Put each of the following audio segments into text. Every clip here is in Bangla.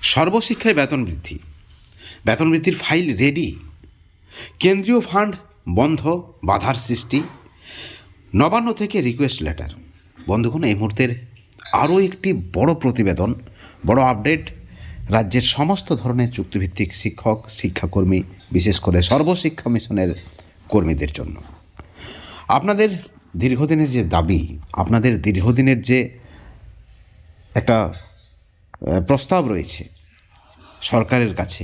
সর্বশিক্ষায় বেতন বৃদ্ধি, বেতন বৃদ্ধির ফাইল রেডি, কেন্দ্রীয় ফান্ড বন্ধ, বাধার সৃষ্টি, নবান্ন থেকে রিকোয়েস্ট লেটার। বন্ধুগণ, এই মুহূর্তের আরও একটি বড় প্রতিবেদন, বড় আপডেট রাজ্যের সমস্ত ধরনের চুক্তিভিত্তিক শিক্ষক, শিক্ষাকর্মী, বিশেষ করে সর্বশিক্ষা মিশনের কর্মীদের জন্য। আপনাদের দীর্ঘদিনের যে দাবি, আপনাদের দীর্ঘদিনের যে একটা প্রস্তাব রয়েছে সরকারের কাছে,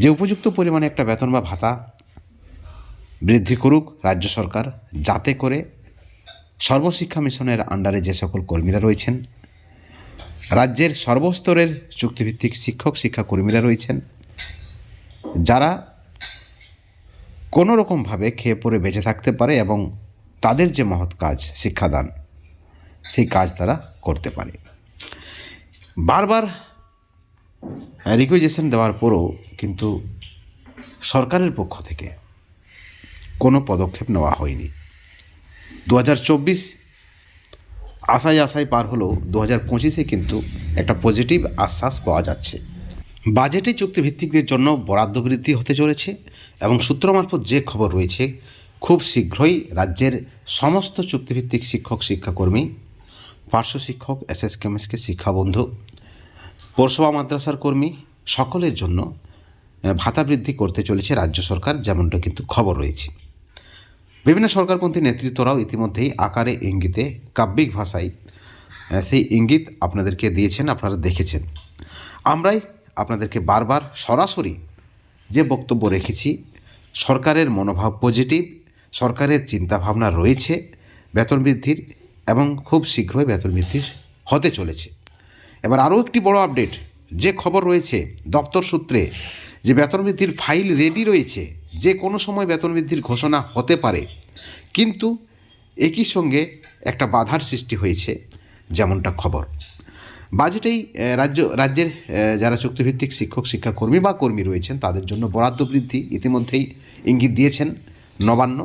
যে উপযুক্ত পরিমাণে একটা বেতন বা ভাতা বৃদ্ধি করুক রাজ্য সরকার, যাতে করে সর্বশিক্ষা মিশনের আন্ডারে যে সকল কর্মীরা রয়েছেন, রাজ্যের সর্বস্তরের চুক্তিভিত্তিক শিক্ষক, শিক্ষাকর্মীরা রয়েছেন, যারা কোনো রকমভাবে খেয়ে পড়ে বেঁচে থাকতে পারে এবং তাদের যে মহৎ কাজ শিক্ষাদান, সেই কাজ তারা করতে পারে। বারবার রিকুইজেশন দেওয়ার পরও কিন্তু সরকারের পক্ষ থেকে কোনো পদক্ষেপ নেওয়া হয়নি। 2024 আশায় পার হলেও 2025-এ কিন্তু একটা পজিটিভ আশ্বাস পাওয়া যাচ্ছে। বাজেটে চুক্তিভিত্তিকদের জন্য বরাদ্দ বৃদ্ধি হতে চলেছে এবং সূত্র মারফত যে খবর রয়েছে, খুব শীঘ্রই রাজ্যের সমস্ত চুক্তিভিত্তিক শিক্ষক, শিক্ষাকর্মী, পার্শ্ব শিক্ষক, এসএসকেএমএসকে শিক্ষাবন্ধু, পৌরসভা মাদ্রাসার কর্মী, সকলের জন্য ভাতা বৃদ্ধি করতে চলেছে রাজ্য সরকার, যেমনটা কিন্তু খবর রয়েছে। বিভিন্ন সরকারপন্থী নেতৃত্বরাও ইতিমধ্যেই আকারে ইঙ্গিতে, কাব্যিক ভাষায় সেই ইঙ্গিত আপনাদেরকে দিয়েছেন, আপনারা দেখেছেন। আমরাই আপনাদেরকে বারবার সরাসরি যে বক্তব্য রেখেছি, সরকারের মনোভাব পজিটিভ, সরকারের চিন্তাভাবনা রয়েছে বেতন বৃদ্ধির, এবং খুব শীঘ্রই বেতন বৃদ্ধি হতে চলেছে। এবার আরও একটি বড় আপডেট, যে খবর রয়েছে দপ্তর সূত্রে, যে বেতন বৃদ্ধির ফাইল রেডি রয়েছে, যে কোনো সময় বেতন বৃদ্ধির ঘোষণা হতে পারে, কিন্তু একই সঙ্গে একটা বাধার সৃষ্টি হয়েছে, যেমনটা খবর। বাজেটেই রাজ্যের যারা চুক্তিভিত্তিক শিক্ষক, শিক্ষাকর্মী বা কর্মী রয়েছেন, তাদের জন্য বরাদ্দ বৃদ্ধি ইতিমধ্যেই ইঙ্গিত দিয়েছেন নবান্ন,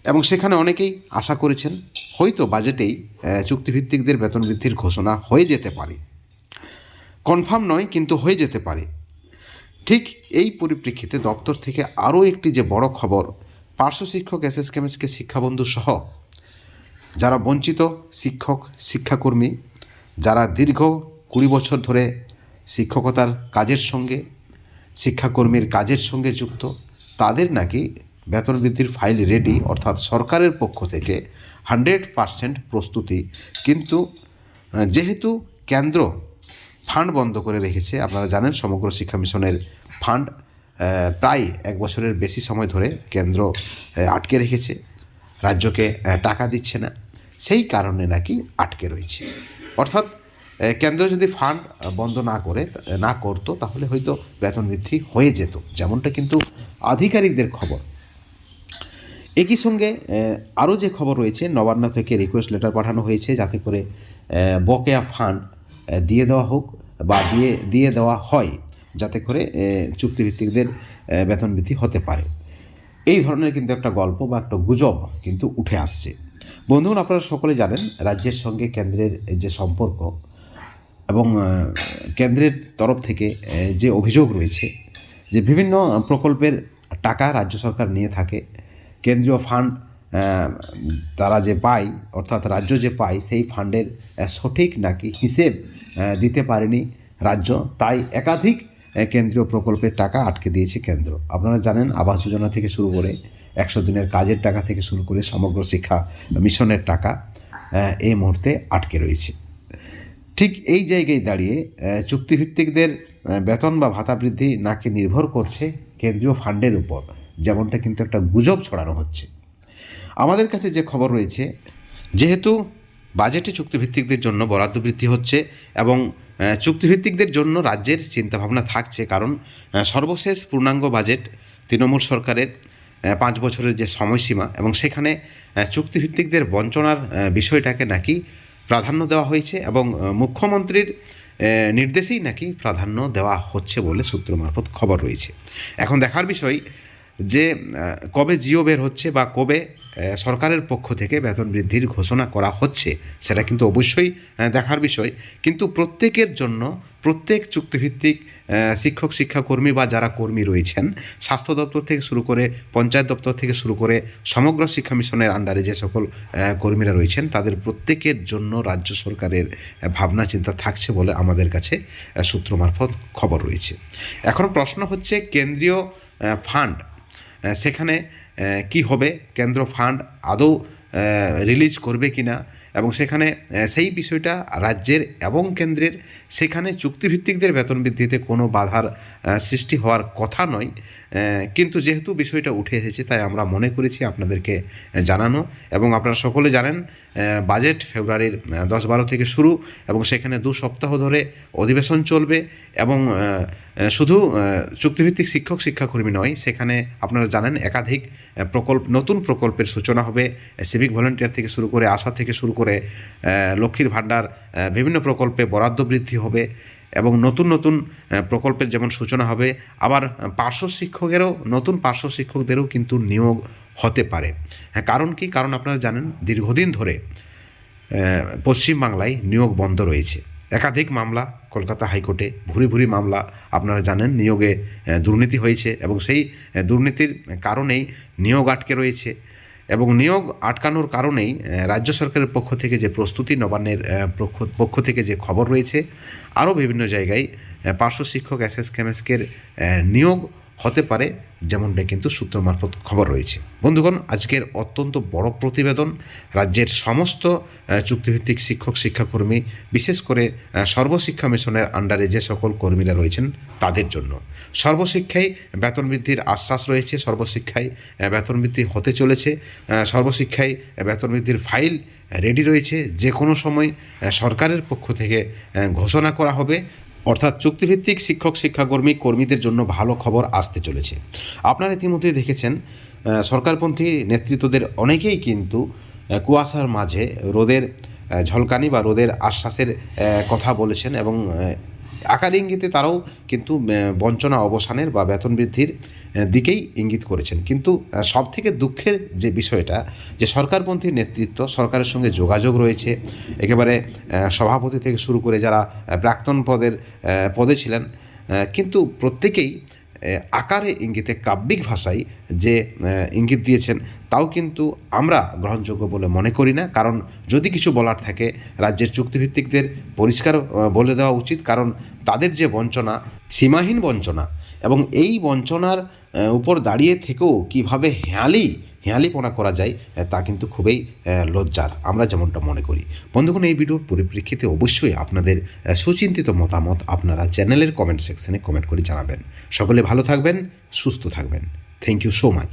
এবং সেখানে অনেকেই আশা করেছেন হয়তো বাজেটেই চুক্তিভিত্তিকদের বেতন বৃদ্ধির ঘোষণা হয়ে যেতে পারে। কনফার্ম নয়, কিন্তু হয়ে যেতে পারে। ঠিক এই পরিপ্রেক্ষিতে দপ্তর থেকে আরও একটি যে বড় খবর, পার্শ্ব শিক্ষক, এসএসকেএমএসকে শিক্ষাবন্ধু সহ যারা বঞ্চিত শিক্ষক, শিক্ষাকর্মী, যারা দীর্ঘ 20 বছর ধরে শিক্ষকতার কাজের সঙ্গে, শিক্ষাকর্মীর কাজের সঙ্গে যুক্ত, তাদের নাকি বেতন বৃদ্ধির ফাইল রেডি, অর্থাৎ সরকারের পক্ষ থেকে 100% প্রস্তুতি। কিন্তু যেহেতু কেন্দ্র ফান্ড বন্ধ করে রেখেছে, আপনারা জানেন সমগ্র শিক্ষা মিশনের ফান্ড প্রায় 1 বছরের বেশি সময় ধরে কেন্দ্র আটকে রেখেছে, রাজ্যকে টাকা দিচ্ছে না, সেই কারণে নাকি আটকে রয়েছে। অর্থাৎ কেন্দ্র যদি ফান্ড বন্ধ না করতো, তাহলে হয়তো বেতন বৃদ্ধি হয়ে যেত, যেমনটা কিন্তু আধিকারিকদের খবর। একই সঙ্গে আরও যে খবর রয়েছে, নবান্ন থেকে রিকোয়েস্ট লেটার পাঠানো হয়েছে, যাতে করে বকেয়া ফান্ড দিয়ে দেওয়া হোক বা দিয়ে দেওয়া হয়, যাতে করে চুক্তিভিত্তিকদের বেতন বৃদ্ধি হতে পারে। এই ধরনের কিন্তু একটা গল্প বা একটা গুজব কিন্তু উঠে আসছে। বন্ধুগণ, আপনারা সকলে জানেন রাজ্যের সঙ্গে কেন্দ্রের যে সম্পর্ক, এবং কেন্দ্রের তরফ থেকে যে অভিযোগ রয়েছে, যে বিভিন্ন প্রকল্পের টাকা রাজ্য সরকার নিয়ে থাকে, কেন্দ্রীয় ফান্ড তারা যে পায়, অর্থাৎ রাজ্য যে পায়, সেই ফান্ডের সঠিক নাকি হিসেব দিতে পারেনি রাজ্য, তাই একাধিক কেন্দ্রীয় প্রকল্পের টাকা আটকে দিয়েছে কেন্দ্র। আপনারা জানেন আবাস যোজনা থেকে শুরু করে 100 দিনের কাজের টাকা থেকে শুরু করে সমগ্র শিক্ষা মিশনের টাকা এই মুহূর্তে আটকে রয়েছে। ঠিক এই জায়গায় দাঁড়িয়ে চুক্তিভিত্তিকদের বেতন বা ভাতা বৃদ্ধি নাকি নির্ভর করছে কেন্দ্রীয় ফান্ডের উপর, যেমনটা কিন্তু একটা গুজব ছড়ানো হচ্ছে। আমাদের কাছে যে খবর রয়েছে, যেহেতু বাজেটে চুক্তিভিত্তিকদের জন্য বরাদ্দ বৃদ্ধি হচ্ছে এবং চুক্তিভিত্তিকদের জন্য রাজ্যের চিন্তাভাবনা থাকছে, কারণ সর্বশেষ পূর্ণাঙ্গ বাজেট তৃণমূল সরকারের 5 বছরের যে সময়সীমা, এবং সেখানে চুক্তিভিত্তিকদের বঞ্চনার বিষয়টাকে নাকি প্রাধান্য দেওয়া হয়েছে, এবং মুখ্যমন্ত্রীর নির্দেশেই নাকি প্রাধান্য দেওয়া হচ্ছে বলে সূত্র মারফত খবর রয়েছে। এখন দেখার বিষয়, যে কবে জিও বের হচ্ছে বা কবে সরকারের পক্ষ থেকে বেতন বৃদ্ধির ঘোষণা করা হচ্ছে সেটা কিন্তু অবশ্যই দেখার বিষয়। কিন্তু প্রত্যেকের জন্য প্রত্যেক চুক্তিভিত্তিক শিক্ষক শিক্ষাকর্মী বা যারা কর্মী রয়েছেন, স্বাস্থ্য দপ্তর থেকে শুরু করে পঞ্চায়েত দপ্তর থেকে শুরু করে সমগ্র শিক্ষা মিশনের আন্ডারে যে সকল কর্মীরা রয়েছেন, তাদের প্রত্যেকের জন্য রাজ্য সরকারের ভাবনা চিন্তা থাকছে বলে আমাদের কাছে সূত্র মারফত খবর রয়েছে। এখন প্রশ্ন হচ্ছে কেন্দ্রীয় ফান্ড সেখানে কি হবে, কেন্দ্র ফান্ড আদৌ রিলিজ করবে কি না, এবং সেখানে সেই বিষয়টা রাজ্যের এবং কেন্দ্রের সেখানে চুক্তিভিত্তিকদের বেতন বৃদ্ধিতে কোনো বাধার সৃষ্টি হওয়ার কথা নয়। কিন্তু যেহেতু বিষয়টা উঠে এসেছে তাই আমরা মনে করেছি আপনাদেরকে জানানো। এবং আপনারা সকলে জানেন বাজেট ফেব্রুয়ারির 10-12 থেকে শুরু, এবং সেখানে 2 সপ্তাহ ধরে অধিবেশন চলবে। এবং শুধু চুক্তিভিত্তিক শিক্ষক শিক্ষাকর্মী নয়, সেখানে আপনারা জানেন একাধিক নতুন প্রকল্পের সূচনা হবে। সিভিক ভলেন্টিয়ার থেকে শুরু করে আশা থেকে শুরু করে লক্ষ্মীর ভাণ্ডার বিভিন্ন প্রকল্পে বরাদ্দ বৃদ্ধি হবে, এবং নতুন নতুন প্রকল্পের যেমন সূচনা হবে, আবার নতুন পার্শ্ব শিক্ষকদেরও কিন্তু নিয়োগ হতে পারে। কারণ কি? কারণ আপনারা জানেন দীর্ঘদিন ধরে পশ্চিমবাংলায় নিয়োগ বন্ধ রয়েছে। একাধিক মামলা কলকাতা হাইকোর্টে, ভুরি মামলা আপনারা জানেন নিয়োগে দুর্নীতি হয়েছে, এবং সেই দুর্নীতির কারণেই নিয়োগ আটকে রয়েছে। এবং নিয়োগ আটকানোর কারণেই রাজ্য সরকারের পক্ষ থেকে যে প্রস্তুতি, নবান্নের পক্ষ থেকে যে খবর রয়েছে, আরও বিভিন্ন জায়গায় পার্শ্ব শিক্ষক এসএসকেএমএসকের নিয়োগ হতে পারে, যেমনটা কিন্তু সূত্র মারফত খবর রয়েছে। বন্ধুগণ, আজকের অত্যন্ত বড় প্রতিবেদন রাজ্যের সমস্ত চুক্তিভিত্তিক শিক্ষক শিক্ষাকর্মী, বিশেষ করে সর্বশিক্ষা মিশনের আন্ডারে যে সকল কর্মীরা রয়েছেন তাদের জন্য। সর্বশিক্ষায় বেতন বৃদ্ধির আশ্বাস রয়েছে, সর্বশিক্ষায় বেতন বৃদ্ধি হতে চলেছে, সর্বশিক্ষায় বেতন বৃদ্ধির ফাইল রেডি রয়েছে। যে কোনো সময় সরকারের পক্ষ থেকে ঘোষণা করা হবে। অর্থাৎ চুক্তিভিত্তিক শিক্ষক কর্মীদের জন্য ভালো খবর আসতে চলেছে। আপনারা ইতিমধ্যে দেখেছেন সরকারপন্থী নেতৃত্বদের অনেকেই কিন্তু কুয়াশার মাঝে রোদের ঝলকানি বা রোদের আশ্বাসের কথা বলেছেন, এবং আকার ইঙ্গিতে তারাও কিন্তু বঞ্চনা অবসানের বা বেতন বৃদ্ধির দিকেই ইঙ্গিত করেছেন। কিন্তু সবথেকে দুঃখের যে বিষয়টা, যে সরকারপন্থী নেতৃত্ব, সরকারের সঙ্গে যোগাযোগ রয়েছে, একেবারে সভাপতি থেকে শুরু করে যারা প্রাক্তন পদে ছিলেন, কিন্তু প্রত্যেকেই আকারে ইঙ্গিতে কাব্যিক ভাষায় যে ইঙ্গিত দিয়েছেন তাও কিন্তু আমরা গ্রহণযোগ্য বলে মনে করি না। কারণ যদি কিছু বলার থাকে রাজ্যের চুক্তিভিত্তিকদের পরিষ্কার বলে দেওয়া উচিত, কারণ তাদের যে বঞ্চনা, সীমাহীন বঞ্চনা, এবং এই বঞ্চনার উপর দাঁড়িয়ে থেকেও কীভাবে হেঁয়ালিপনা করা যায় তা কিন্তু খুবই লজ্জার, আমরা যেমনটা মনে করি। বন্ধুগণ, এই ভিডিওর পরিপ্রেক্ষিতে অবশ্যই আপনাদের সুচিন্তিত মতামত আপনারা চ্যানেলের কমেন্ট সেকশনে কমেন্ট করে জানাবেন। সকলে ভালো থাকবেন, সুস্থ থাকবেন। Thank you so much.